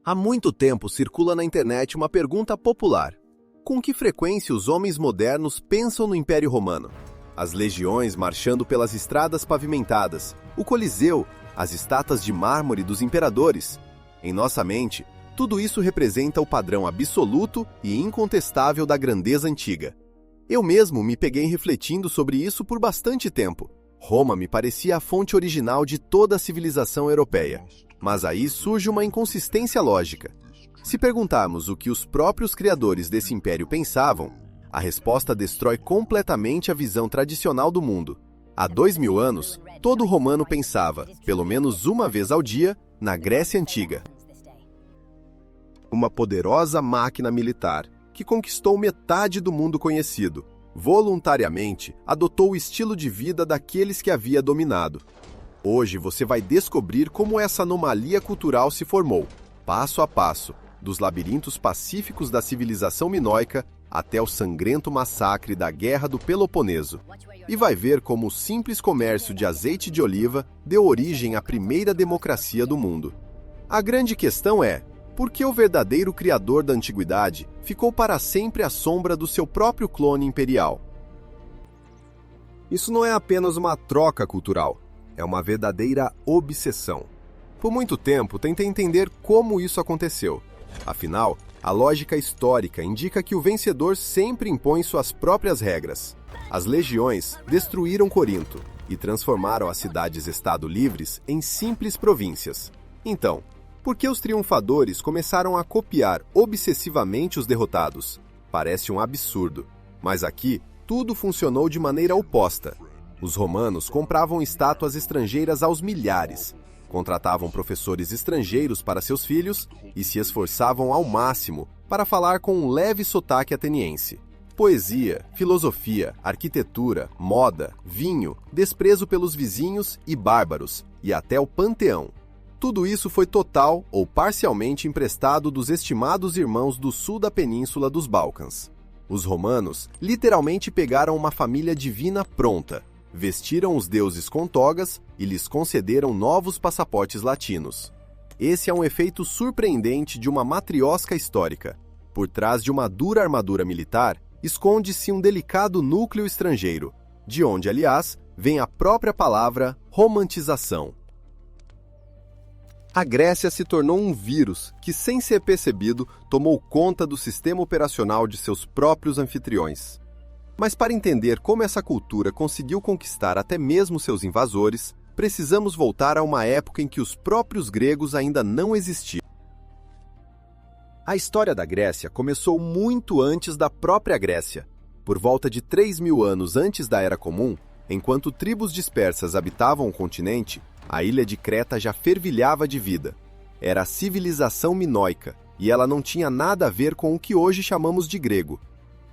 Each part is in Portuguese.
Há muito tempo circula na internet uma pergunta popular. Com que frequência os homens modernos pensam no Império Romano? As legiões marchando pelas estradas pavimentadas, o Coliseu, as estátuas de mármore dos imperadores. Em nossa mente, tudo isso representa o padrão absoluto e incontestável da grandeza antiga. Eu mesmo me peguei refletindo sobre isso por bastante tempo. Roma me parecia a fonte original de toda a civilização europeia. Mas aí surge uma inconsistência lógica. Se perguntarmos o que os próprios criadores desse império pensavam, a resposta destrói completamente a visão tradicional do mundo. Há 2000 anos, todo romano pensava, pelo menos uma vez ao dia, na Grécia Antiga. Uma poderosa máquina militar, que conquistou metade do mundo conhecido, voluntariamente adotou o estilo de vida daqueles que havia dominado. Hoje você vai descobrir como essa anomalia cultural se formou, passo a passo, dos labirintos pacíficos da civilização minoica até o sangrento massacre da Guerra do Peloponeso. E vai ver como o simples comércio de azeite de oliva deu origem à primeira democracia do mundo. A grande questão é, por que o verdadeiro criador da antiguidade ficou para sempre à sombra do seu próprio clone imperial? Isso não é apenas uma troca cultural, é uma verdadeira obsessão. Por muito tempo, tentei entender como isso aconteceu. Afinal, a lógica histórica indica que o vencedor sempre impõe suas próprias regras. As legiões destruíram Corinto e transformaram as cidades-estado livres em simples províncias. Então, por que os triunfadores começaram a copiar obsessivamente os derrotados? Parece um absurdo, mas aqui tudo funcionou de maneira oposta. Os romanos compravam estátuas estrangeiras aos milhares, contratavam professores estrangeiros para seus filhos e se esforçavam ao máximo para falar com um leve sotaque ateniense. Poesia, filosofia, arquitetura, moda, vinho, desprezo pelos vizinhos e bárbaros, e até o panteão. Tudo isso foi total ou parcialmente emprestado dos estimados irmãos do sul da península dos Balcãs. Os romanos literalmente pegaram uma família divina pronta, vestiram os deuses com togas e lhes concederam novos passaportes latinos. Esse é um efeito surpreendente de uma matriosca histórica. Por trás de uma dura armadura militar, esconde-se um delicado núcleo estrangeiro, de onde, aliás, vem a própria palavra romantização. A Grécia se tornou um vírus que, sem ser percebido, tomou conta do sistema operacional de seus próprios anfitriões. Mas para entender como essa cultura conseguiu conquistar até mesmo seus invasores, precisamos voltar a uma época em que os próprios gregos ainda não existiam. A história da Grécia começou muito antes da própria Grécia. Por volta de 3.000 anos antes da Era Comum, enquanto tribos dispersas habitavam o continente, a ilha de Creta já fervilhava de vida. Era a civilização minoica, e ela não tinha nada a ver com o que hoje chamamos de grego.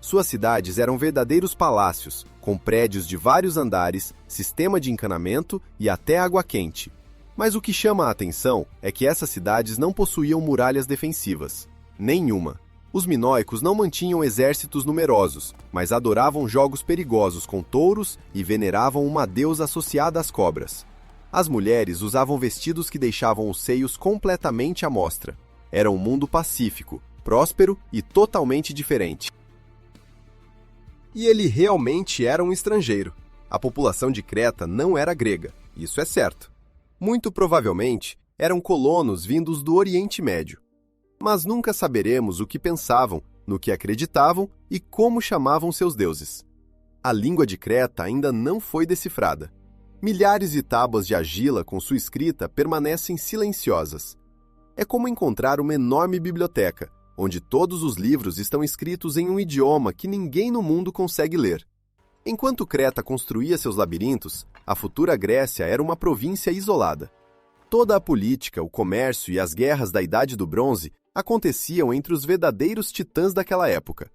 Suas cidades eram verdadeiros palácios, com prédios de vários andares, sistema de encanamento e até água quente. Mas o que chama a atenção é que essas cidades não possuíam muralhas defensivas. Nenhuma. Os minoicos não mantinham exércitos numerosos, mas adoravam jogos perigosos com touros e veneravam uma deusa associada às cobras. As mulheres usavam vestidos que deixavam os seios completamente à mostra. Era um mundo pacífico, próspero e totalmente diferente. E ele realmente era um estrangeiro. A população de Creta não era grega, isso é certo. Muito provavelmente, eram colonos vindos do Oriente Médio. Mas nunca saberemos o que pensavam, no que acreditavam e como chamavam seus deuses. A língua de Creta ainda não foi decifrada. Milhares de tábuas de argila com sua escrita permanecem silenciosas. É como encontrar uma enorme biblioteca, onde todos os livros estão escritos em um idioma que ninguém no mundo consegue ler. Enquanto Creta construía seus labirintos, a futura Grécia era uma província isolada. Toda a política, o comércio e as guerras da Idade do Bronze aconteciam entre os verdadeiros titãs daquela época: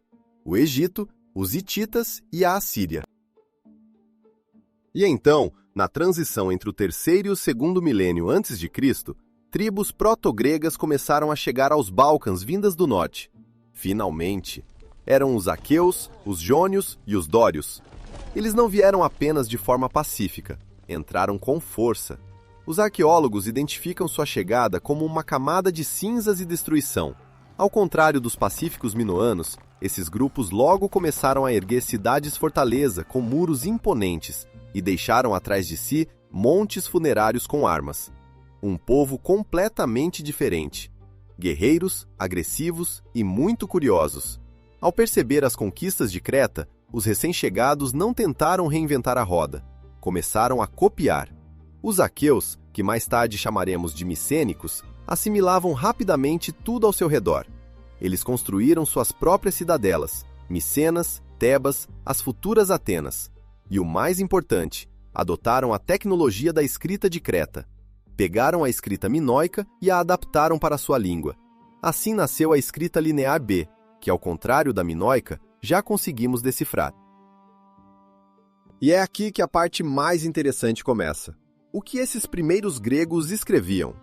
o Egito, os hititas e a Assíria. E então, na transição entre o terceiro e o segundo milênio antes de Cristo, tribos proto-gregas começaram a chegar aos Balcãs vindas do norte. Finalmente, eram os aqueus, os jônios e os dórios. Eles não vieram apenas de forma pacífica, entraram com força. Os arqueólogos identificam sua chegada como uma camada de cinzas e destruição. Ao contrário dos pacíficos minoanos, esses grupos logo começaram a erguer cidades-fortaleza com muros imponentes e deixaram atrás de si montes funerários com armas. Um povo completamente diferente. Guerreiros, agressivos e muito curiosos. Ao perceber as conquistas de Creta, os recém-chegados não tentaram reinventar a roda. Começaram a copiar. Os aqueus, que mais tarde chamaremos de micênicos, assimilavam rapidamente tudo ao seu redor. Eles construíram suas próprias cidadelas, Micenas, Tebas, as futuras Atenas. E o mais importante, adotaram a tecnologia da escrita de Creta. Pegaram a escrita minoica e a adaptaram para sua língua. Assim nasceu a escrita linear B, que, ao contrário da minoica, já conseguimos decifrar. E é aqui que a parte mais interessante começa. O que esses primeiros gregos escreviam?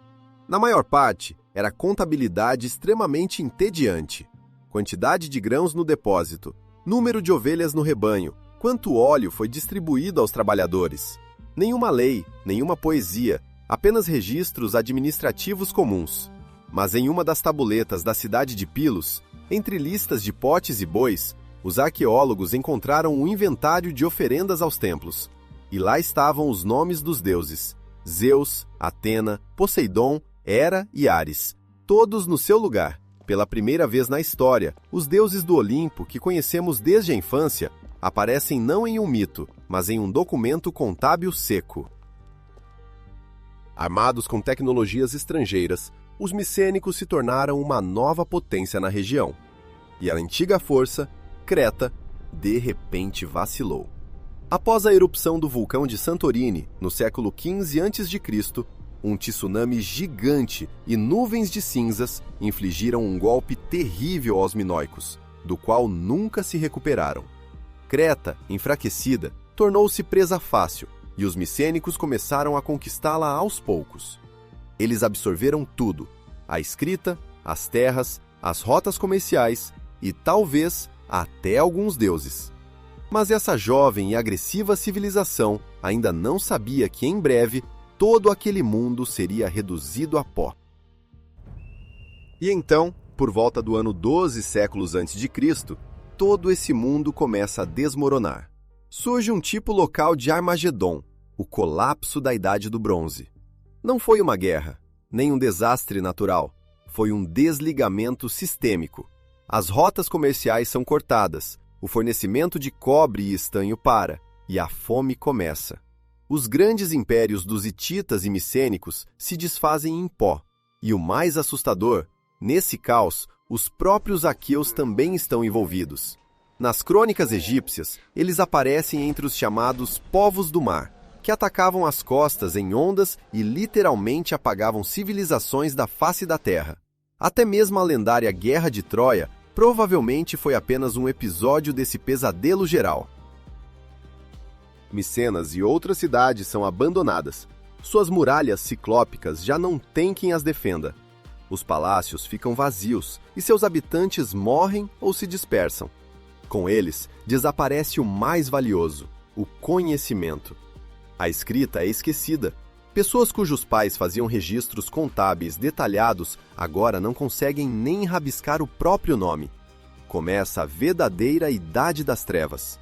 Na maior parte, era contabilidade extremamente entediante. Quantidade de grãos no depósito, número de ovelhas no rebanho, quanto óleo foi distribuído aos trabalhadores. Nenhuma lei, nenhuma poesia, apenas registros administrativos comuns. Mas em uma das tabuletas da cidade de Pilos, entre listas de potes e bois, os arqueólogos encontraram um inventário de oferendas aos templos. E lá estavam os nomes dos deuses: Zeus, Atena, Poseidon, Hera e Ares, todos no seu lugar. Pela primeira vez na história, os deuses do Olimpo, que conhecemos desde a infância, aparecem não em um mito, mas em um documento contábil seco. Armados com tecnologias estrangeiras, os micênicos se tornaram uma nova potência na região. E a antiga força, Creta, de repente vacilou. Após a erupção do vulcão de Santorini, no século XV a.C., um tsunami gigante e nuvens de cinzas infligiram um golpe terrível aos minoicos, do qual nunca se recuperaram. Creta, enfraquecida, tornou-se presa fácil, e os micênicos começaram a conquistá-la aos poucos. Eles absorveram tudo: a escrita, as terras, as rotas comerciais e, talvez, até alguns deuses. Mas essa jovem e agressiva civilização ainda não sabia que, em breve, todo aquele mundo seria reduzido a pó. E então, por volta do ano 12 séculos antes de Cristo, todo esse mundo começa a desmoronar. Surge um tipo local de Armagedon, o colapso da Idade do Bronze. Não foi uma guerra, nem um desastre natural, foi um desligamento sistêmico. As rotas comerciais são cortadas, o fornecimento de cobre e estanho para, e a fome começa. Os grandes impérios dos hititas e micênicos se desfazem em pó. E o mais assustador, nesse caos, os próprios aqueus também estão envolvidos. Nas crônicas egípcias, eles aparecem entre os chamados povos do mar, que atacavam as costas em ondas e literalmente apagavam civilizações da face da terra. Até mesmo a lendária Guerra de Troia provavelmente foi apenas um episódio desse pesadelo geral. Micenas e outras cidades são abandonadas. Suas muralhas ciclópicas já não têm quem as defenda. Os palácios ficam vazios e seus habitantes morrem ou se dispersam. Com eles, desaparece o mais valioso, o conhecimento. A escrita é esquecida. Pessoas cujos pais faziam registros contábeis detalhados agora não conseguem nem rabiscar o próprio nome. Começa a verdadeira Idade das Trevas.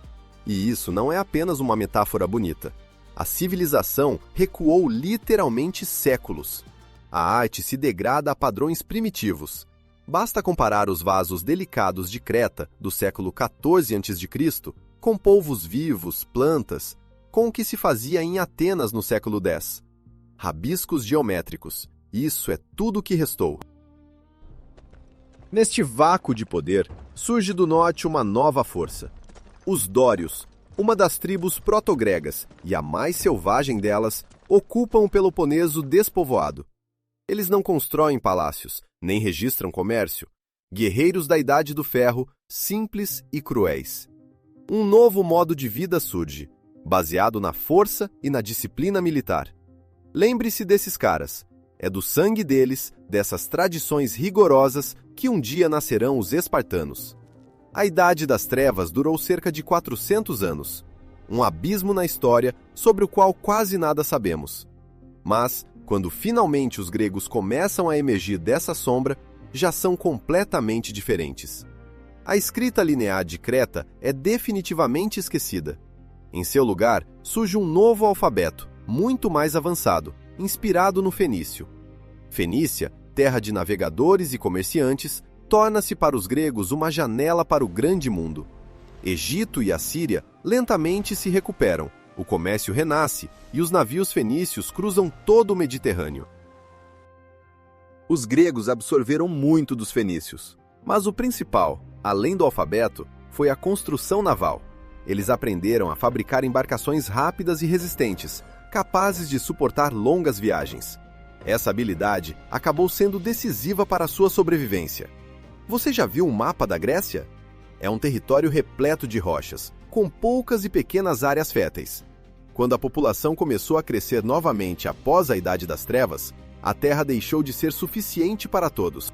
E isso não é apenas uma metáfora bonita. A civilização recuou literalmente séculos. A arte se degrada a padrões primitivos. Basta comparar os vasos delicados de Creta do século XIV a.C. com polvos vivos, plantas, com o que se fazia em Atenas no século X. Rabiscos geométricos. Isso é tudo o que restou. Neste vácuo de poder, surge do norte uma nova força. Os dórios, uma das tribos protogregas e a mais selvagem delas, ocupam o Peloponeso despovoado. Eles não constroem palácios, nem registram comércio. Guerreiros da Idade do Ferro, simples e cruéis. Um novo modo de vida surge, baseado na força e na disciplina militar. Lembre-se desses caras. É do sangue deles, dessas tradições rigorosas, que um dia nascerão os espartanos. A Idade das Trevas durou cerca de 400 anos. Um abismo na história sobre o qual quase nada sabemos. Mas, Quando finalmente os gregos começam a emergir dessa sombra, já são completamente diferentes. A escrita linear de Creta é definitivamente esquecida. Em seu lugar, surge um novo alfabeto, muito mais avançado, inspirado no fenício. Fenícia, terra de navegadores e comerciantes, torna-se para os gregos uma janela para o grande mundo. Egito e Assíria lentamente se recuperam, o comércio renasce e os navios fenícios cruzam todo o Mediterrâneo. Os gregos absorveram muito dos fenícios, mas o principal, além do alfabeto, foi a construção naval. Eles aprenderam a fabricar embarcações rápidas e resistentes, capazes de suportar longas viagens. Essa habilidade acabou sendo decisiva para a sua sobrevivência. Você já viu um mapa da Grécia? É um território repleto de rochas, com poucas e pequenas áreas férteis. Quando a população começou a crescer novamente após a Idade das Trevas, a terra deixou de ser suficiente para todos.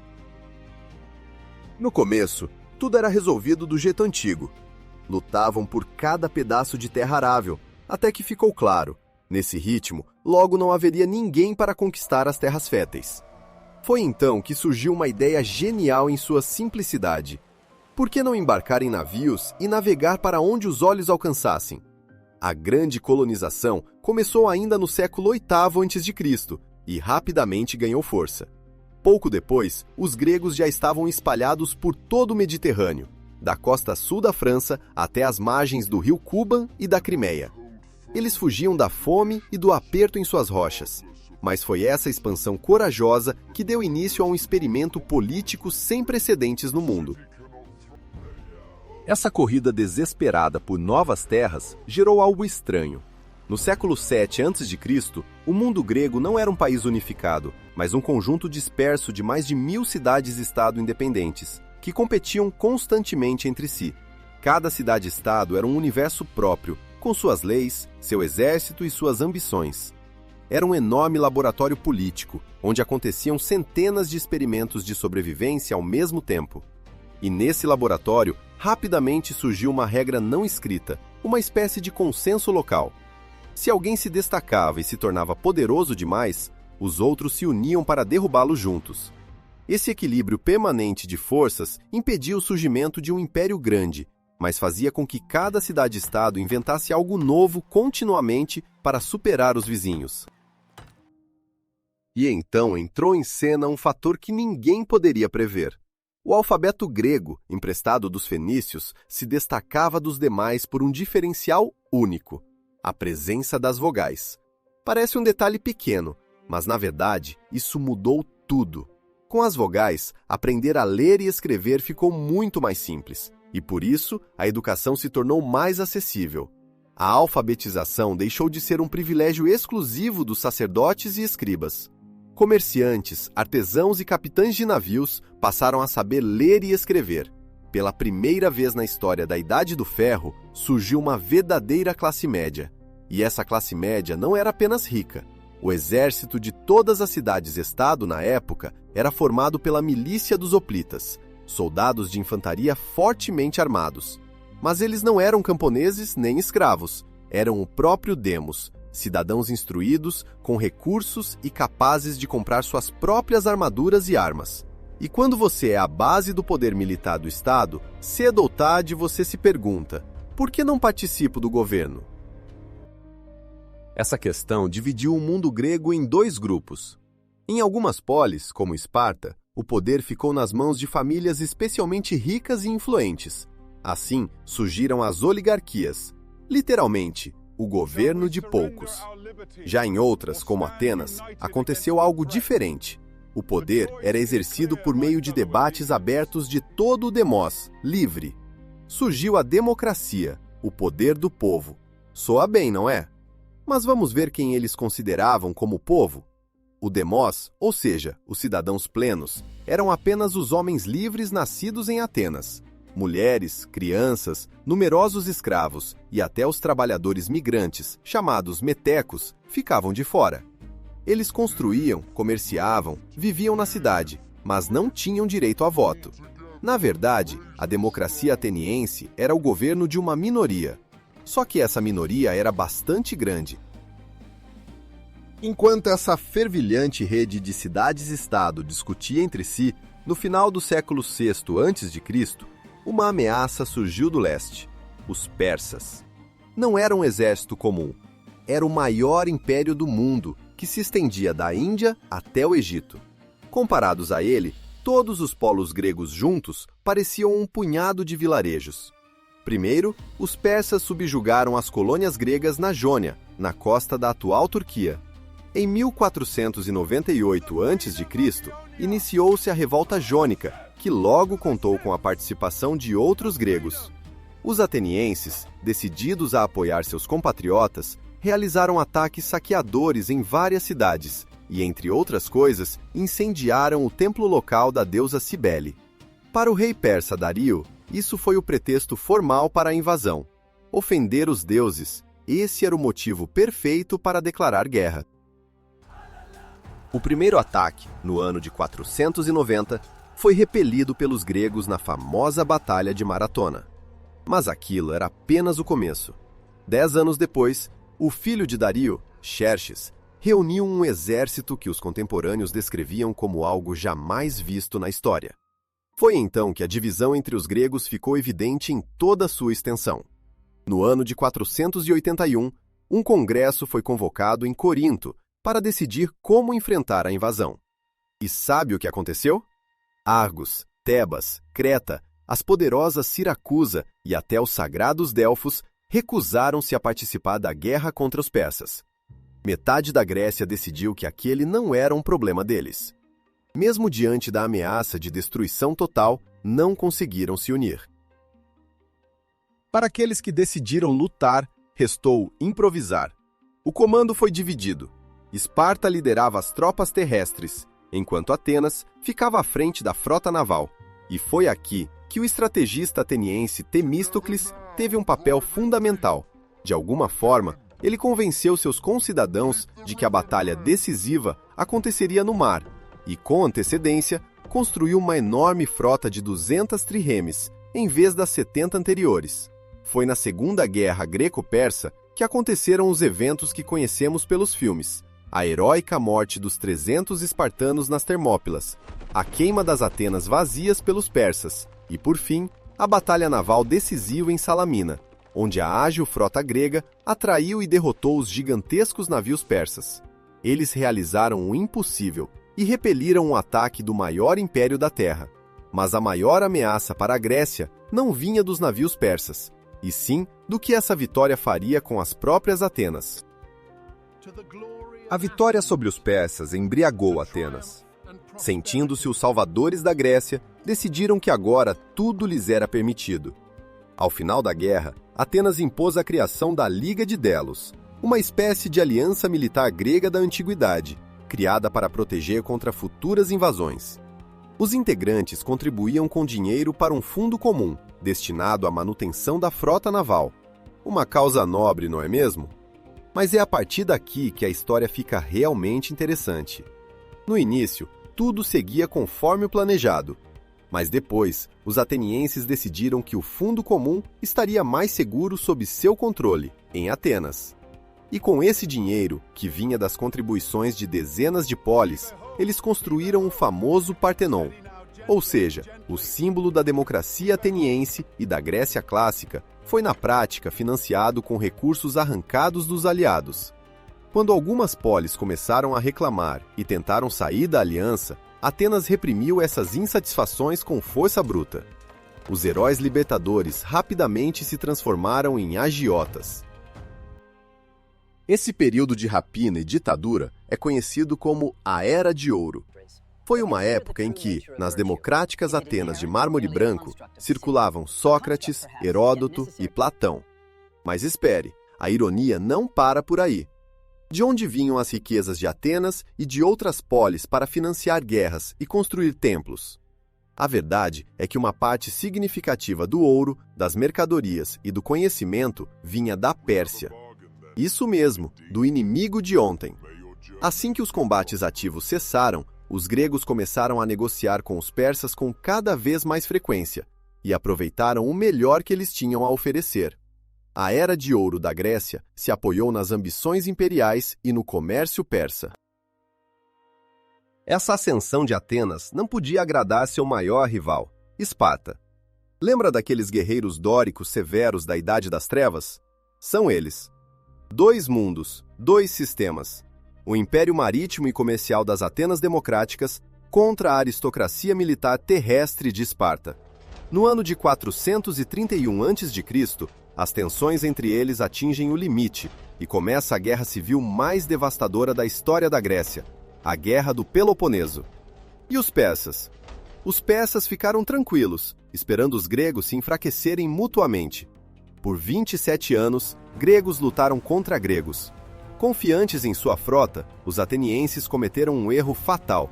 No começo, tudo era resolvido do jeito antigo. Lutavam por cada pedaço de terra arável, até que ficou claro, nesse ritmo, logo não haveria ninguém para conquistar as terras férteis. Foi então que surgiu uma ideia genial em sua simplicidade. Por que não embarcar em navios e navegar para onde os olhos alcançassem? A grande colonização começou ainda no século VIII a.C. e rapidamente ganhou força. Pouco depois, os gregos já estavam espalhados por todo o Mediterrâneo, da costa sul da França até as margens do rio Kuban e da Crimeia. Eles fugiam da fome e do aperto em suas rochas, mas foi essa expansão corajosa que deu início a um experimento político sem precedentes no mundo. Essa corrida desesperada por novas terras gerou algo estranho. No século VII a.C., o mundo grego não era um país unificado, mas um conjunto disperso de mais de 1000 cidades-estado independentes, que competiam constantemente entre si. Cada cidade-estado era um universo próprio, com suas leis, seu exército e suas ambições. Era um enorme laboratório político, onde aconteciam centenas de experimentos de sobrevivência ao mesmo tempo. E nesse laboratório, rapidamente surgiu uma regra não escrita, uma espécie de consenso local. Se alguém se destacava e se tornava poderoso demais, os outros se uniam para derrubá-lo juntos. Esse equilíbrio permanente de forças impedia o surgimento de um império grande, mas fazia com que cada cidade-estado inventasse algo novo continuamente para superar os vizinhos. E então entrou em cena um fator que ninguém poderia prever. O alfabeto grego, emprestado dos fenícios, se destacava dos demais por um diferencial único: a presença das vogais. Parece um detalhe pequeno, mas na verdade isso mudou tudo. Com as vogais, aprender a ler e escrever ficou muito mais simples, e por isso a educação se tornou mais acessível. A alfabetização deixou de ser um privilégio exclusivo dos sacerdotes e escribas. Comerciantes, artesãos e capitães de navios passaram a saber ler e escrever. Pela primeira vez na história da Idade do Ferro, surgiu uma verdadeira classe média. E essa classe média não era apenas rica. O exército de todas as cidades-estado na época era formado pela milícia dos hoplitas, soldados de infantaria fortemente armados. Mas eles não eram camponeses nem escravos, eram o próprio demos, cidadãos instruídos, com recursos e capazes de comprar suas próprias armaduras e armas. E quando você é a base do poder militar do Estado, cedo ou tarde você se pergunta: por que não participo do governo? Essa questão dividiu o mundo grego em dois grupos. Em algumas polis, como Esparta, o poder ficou nas mãos de famílias especialmente ricas e influentes. Assim, surgiram as oligarquias, literalmente, o governo de poucos. Já em outras, como Atenas, aconteceu algo diferente. O poder era exercido por meio de debates abertos de todo o demos, livre. Surgiu a democracia, o poder do povo. Soa bem, não é? Mas vamos ver quem eles consideravam como povo? O demos, ou seja, os cidadãos plenos, eram apenas os homens livres nascidos em Atenas. Mulheres, crianças, numerosos escravos e até os trabalhadores migrantes, chamados metecos, ficavam de fora. Eles construíam, comerciavam, viviam na cidade, mas não tinham direito a voto. Na verdade, a democracia ateniense era o governo de uma minoria. Só que essa minoria era bastante grande. Enquanto essa fervilhante rede de cidades-estado discutia entre si, no final do século VI a.C., uma ameaça surgiu do leste: os persas. Não era um exército comum, era o maior império do mundo, que se estendia da Índia até o Egito. Comparados a ele, todos os polos gregos juntos pareciam um punhado de vilarejos. Primeiro, os persas subjugaram as colônias gregas na Jônia, na costa da atual Turquia. Em 1498 a.C., iniciou-se a Revolta Jônica, que logo contou com a participação de outros gregos. Os atenienses, decididos a apoiar seus compatriotas, realizaram ataques saqueadores em várias cidades e, entre outras coisas, incendiaram o templo local da deusa Cibele. Para o rei persa Dario, isso foi o pretexto formal para a invasão. Ofender os deuses, esse era o motivo perfeito para declarar guerra. O primeiro ataque, no ano de 490, foi repelido pelos gregos na famosa Batalha de Maratona. Mas aquilo era apenas o começo. 10 anos depois, o filho de Dario, Xerxes, reuniu um exército que os contemporâneos descreviam como algo jamais visto na história. Foi então que a divisão entre os gregos ficou evidente em toda a sua extensão. No ano de 481, um congresso foi convocado em Corinto para decidir como enfrentar a invasão. E sabe o que aconteceu? Argos, Tebas, Creta, as poderosas Siracusa e até os sagrados Delfos recusaram-se a participar da guerra contra os persas. Metade da Grécia decidiu que aquele não era um problema deles. Mesmo diante da ameaça de destruição total, não conseguiram se unir. Para aqueles que decidiram lutar, restou improvisar. O comando foi dividido. Esparta liderava as tropas terrestres, enquanto Atenas ficava à frente da frota naval. E foi aqui que o estrategista ateniense Temístocles teve um papel fundamental. De alguma forma, ele convenceu seus concidadãos de que a batalha decisiva aconteceria no mar e, com antecedência, construiu uma enorme frota de 200 triremes, em vez das 70 anteriores. Foi na Segunda Guerra Greco-Persa que aconteceram os eventos que conhecemos pelos filmes: a heróica morte dos 300 espartanos nas Termópilas, a queima das Atenas vazias pelos persas e, por fim, a batalha naval decisiva em Salamina, onde a ágil frota grega atraiu e derrotou os gigantescos navios persas. Eles realizaram o impossível e repeliram o ataque do maior império da Terra. Mas a maior ameaça para a Grécia não vinha dos navios persas, e sim do que essa vitória faria com as próprias Atenas. A vitória sobre os persas embriagou Atenas. Sentindo-se os salvadores da Grécia, decidiram que agora tudo lhes era permitido. Ao final da guerra, Atenas impôs a criação da Liga de Delos, uma espécie de aliança militar grega da antiguidade, criada para proteger contra futuras invasões. Os integrantes contribuíam com dinheiro para um fundo comum, destinado à manutenção da frota naval. Uma causa nobre, não é mesmo? Mas é a partir daqui que a história fica realmente interessante. No início, tudo seguia conforme o planejado. Mas depois, os atenienses decidiram que o fundo comum estaria mais seguro sob seu controle, em Atenas. E com esse dinheiro, que vinha das contribuições de dezenas de polis, eles construíram o famoso Partenon, ou seja, o símbolo da democracia ateniense e da Grécia clássica, foi na prática financiado com recursos arrancados dos aliados. Quando algumas polis começaram a reclamar e tentaram sair da aliança, Atenas reprimiu essas insatisfações com força bruta. Os heróis libertadores rapidamente se transformaram em agiotas. Esse período de rapina e ditadura é conhecido como a Era de Ouro. Foi uma época em que, nas democráticas Atenas de mármore branco, circulavam Sócrates, Heródoto e Platão. Mas espere, a ironia não para por aí. De onde vinham as riquezas de Atenas e de outras polis para financiar guerras e construir templos? A verdade é que uma parte significativa do ouro, das mercadorias e do conhecimento vinha da Pérsia. Isso mesmo, do inimigo de ontem. Assim que os combates ativos cessaram, os gregos começaram a negociar com os persas com cada vez mais frequência e aproveitaram o melhor que eles tinham a oferecer. A Era de Ouro da Grécia se apoiou nas ambições imperiais e no comércio persa. Essa ascensão de Atenas não podia agradar seu maior rival, Esparta. Lembra daqueles guerreiros dóricos severos da Idade das Trevas? São eles. 2 mundos, 2 sistemas. O império marítimo e comercial das Atenas democráticas contra a aristocracia militar terrestre de Esparta. No ano de 431 a.C., as tensões entre eles atingem o limite e começa a guerra civil mais devastadora da história da Grécia, a Guerra do Peloponeso. E os persas? Os persas ficaram tranquilos, esperando os gregos se enfraquecerem mutuamente. Por 27 anos, gregos lutaram contra gregos. Confiantes em sua frota, os atenienses cometeram um erro fatal.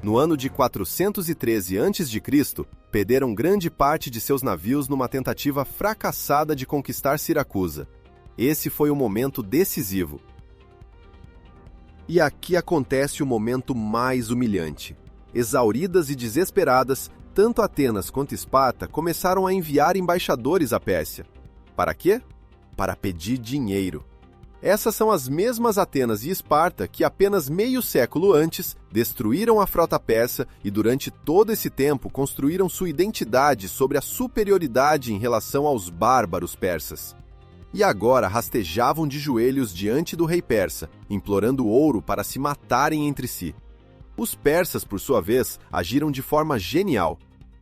No ano de 413 a.C., perderam grande parte de seus navios numa tentativa fracassada de conquistar Siracusa. Esse foi o momento decisivo. E aqui acontece o momento mais humilhante. Exauridas e desesperadas, tanto Atenas quanto Esparta começaram a enviar embaixadores à Pérsia. Para quê? Para pedir dinheiro. Essas são as mesmas Atenas e Esparta que apenas meio século antes destruíram a frota persa e durante todo esse tempo construíram sua identidade sobre a superioridade em relação aos bárbaros persas. E agora rastejavam de joelhos diante do rei persa, implorando ouro para se matarem entre si. Os persas, por sua vez, agiram de forma genial.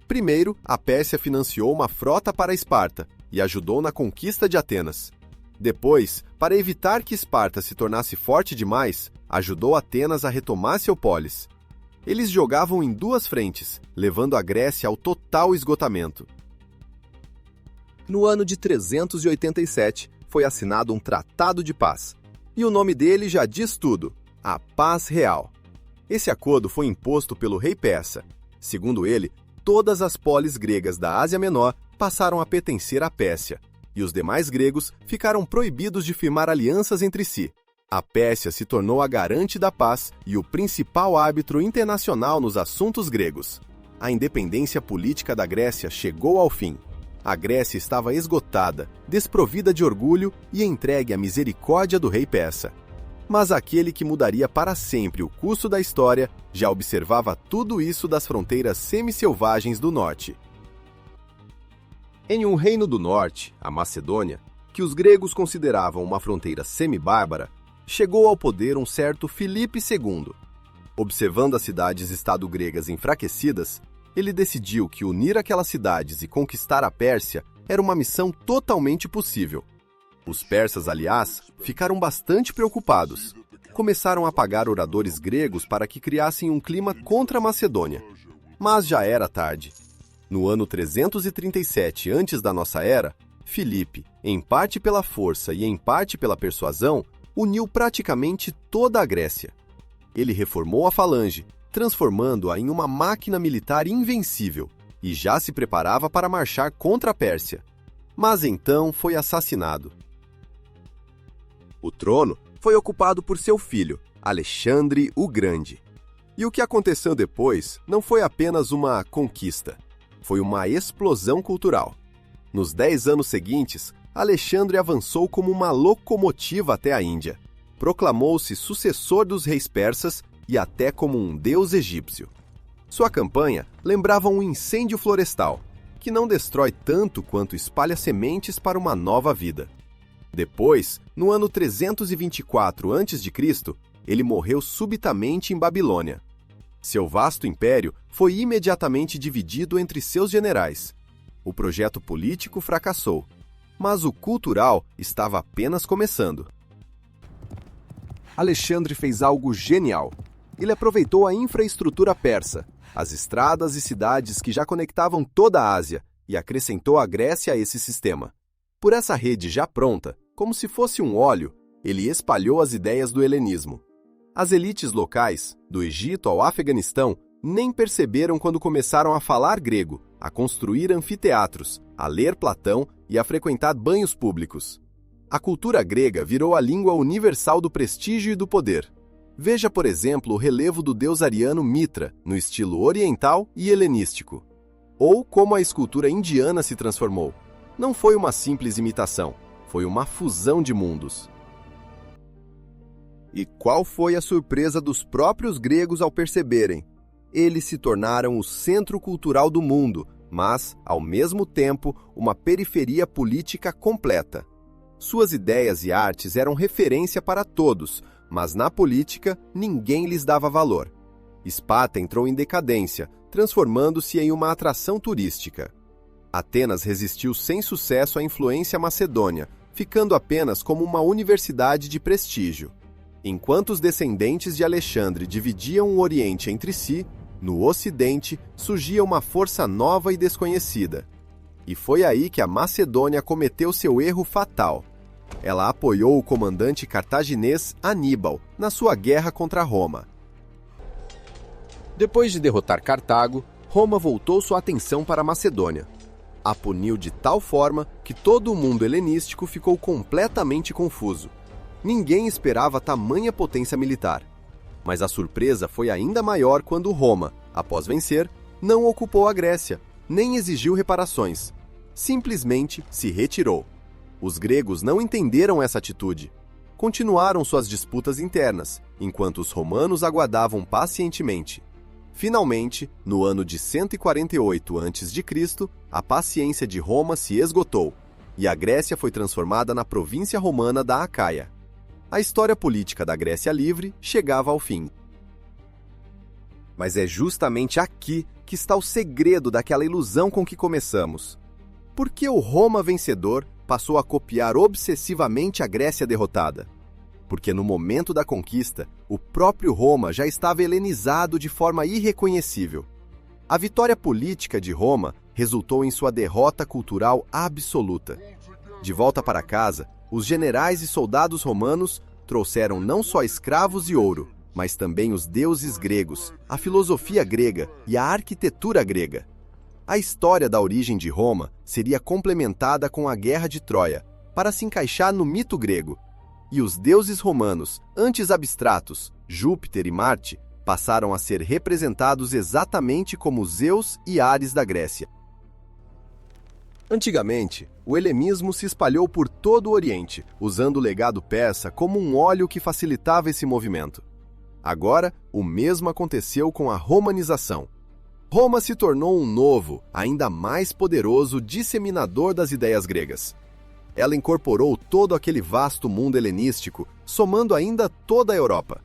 Primeiro, a Pérsia financiou uma frota para Esparta e ajudou na conquista de Atenas. Depois, para evitar que Esparta se tornasse forte demais, ajudou Atenas a retomar seu polis. Eles jogavam em 2 frentes, levando a Grécia ao total esgotamento. No ano de 387, foi assinado um tratado de paz. E o nome dele já diz tudo: a Paz Real. Esse acordo foi imposto pelo rei persa. Segundo ele, todas as polis gregas da Ásia Menor passaram a pertencer à Pérsia, e os demais gregos ficaram proibidos de firmar alianças entre si. A Pérsia se tornou a garante da paz e o principal árbitro internacional nos assuntos gregos. A independência política da Grécia chegou ao fim. A Grécia estava esgotada, desprovida de orgulho e entregue à misericórdia do rei persa. Mas aquele que mudaria para sempre o curso da história já observava tudo isso das fronteiras semi-selvagens do norte. Em um reino do norte, a Macedônia, que os gregos consideravam uma fronteira semi-bárbara, chegou ao poder um certo Filipe II. Observando as cidades-estado gregas enfraquecidas, ele decidiu que unir aquelas cidades e conquistar a Pérsia era uma missão totalmente possível. Os persas, aliás, ficaram bastante preocupados. Começaram a pagar oradores gregos para que criassem um clima contra a Macedônia. Mas já era tarde. No ano 337 antes da nossa era, Filipe, em parte pela força e em parte pela persuasão, uniu praticamente toda a Grécia. Ele reformou a falange, transformando-a em uma máquina militar invencível, e já se preparava para marchar contra a Pérsia. Mas então foi assassinado. O trono foi ocupado por seu filho, Alexandre o Grande. E o que aconteceu depois não foi apenas uma conquista. Foi uma explosão cultural. Nos 10 anos seguintes, Alexandre avançou como uma locomotiva até a Índia. Proclamou-se sucessor dos reis persas e até como um deus egípcio. Sua campanha lembrava um incêndio florestal, que não destrói tanto quanto espalha sementes para uma nova vida. Depois, no ano 324 a.C., ele morreu subitamente em Babilônia. Seu vasto império foi imediatamente dividido entre seus generais. O projeto político fracassou, mas o cultural estava apenas começando. Alexandre fez algo genial. Ele aproveitou a infraestrutura persa, as estradas e cidades que já conectavam toda a Ásia, e acrescentou a Grécia a esse sistema. Por essa rede já pronta, como se fosse um óleo, ele espalhou as ideias do helenismo. As elites locais, do Egito ao Afeganistão, nem perceberam quando começaram a falar grego, a construir anfiteatros, a ler Platão e a frequentar banhos públicos. A cultura grega virou a língua universal do prestígio e do poder. Veja, por exemplo, o relevo do deus ariano Mitra, no estilo oriental e helenístico. Ou como a escultura indiana se transformou. Não foi uma simples imitação. foi uma fusão de mundos. E qual foi a surpresa dos próprios gregos ao perceberem? Eles se tornaram o centro cultural do mundo, mas, ao mesmo tempo, uma periferia política completa. Suas ideias e artes eram referência para todos, mas na política ninguém lhes dava valor. Esparta entrou em decadência, transformando-se em uma atração turística. Atenas resistiu sem sucesso à influência macedônia, ficando apenas como uma universidade de prestígio. Enquanto os descendentes de Alexandre dividiam o Oriente entre si, no Ocidente surgia uma força nova e desconhecida. E foi aí que a Macedônia cometeu seu erro fatal. Ela apoiou o comandante cartaginês Aníbal na sua guerra contra Roma. Depois de derrotar Cartago, Roma voltou sua atenção para a Macedônia. A puniu de tal forma que todo o mundo helenístico ficou completamente confuso. Ninguém esperava tamanha potência militar. Mas a surpresa foi ainda maior quando Roma, após vencer, não ocupou a Grécia, nem exigiu reparações. Simplesmente se retirou. Os gregos não entenderam essa atitude. Continuaram suas disputas internas, enquanto os romanos aguardavam pacientemente. Finalmente, no ano de 148 a.C., a paciência de Roma se esgotou, e a Grécia foi transformada na província romana da Acaia. A história política da Grécia Livre chegava ao fim. Mas é justamente aqui que está o segredo daquela ilusão com que começamos. Por que o Roma vencedor passou a copiar obsessivamente a Grécia derrotada? Porque no momento da conquista, o próprio Roma já estava helenizado de forma irreconhecível. A vitória política de Roma resultou em sua derrota cultural absoluta. De volta para casa, os generais e soldados romanos trouxeram não só escravos e ouro, mas também os deuses gregos, a filosofia grega e a arquitetura grega. A história da origem de Roma seria complementada com a Guerra de Troia, para se encaixar no mito grego. E os deuses romanos, antes abstratos, Júpiter e Marte, passaram a ser representados exatamente como Zeus e Ares da Grécia. Antigamente, o helenismo se espalhou por todo o Oriente, usando o legado persa como um óleo que facilitava esse movimento. Agora, o mesmo aconteceu com a romanização. Roma se tornou um novo, ainda mais poderoso disseminador das ideias gregas. Ela incorporou todo aquele vasto mundo helenístico, somando ainda toda a Europa.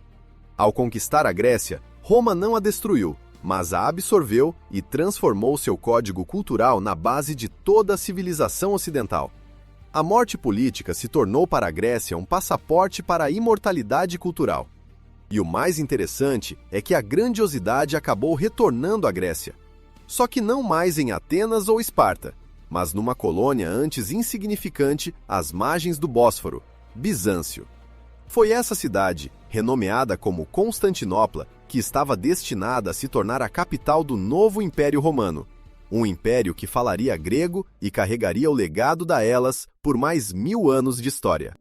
Ao conquistar a Grécia, Roma não a destruiu, mas a absorveu e transformou seu código cultural na base de toda a civilização ocidental. A morte política se tornou para a Grécia um passaporte para a imortalidade cultural. E o mais interessante é que a grandiosidade acabou retornando à Grécia. Só que não mais em Atenas ou Esparta, mas numa colônia antes insignificante às margens do Bósforo, Bizâncio. Foi essa cidade, renomeada como Constantinopla, que estava destinada a se tornar a capital do novo Império Romano, um império que falaria grego e carregaria o legado da Hellas por mais 1000 anos de história.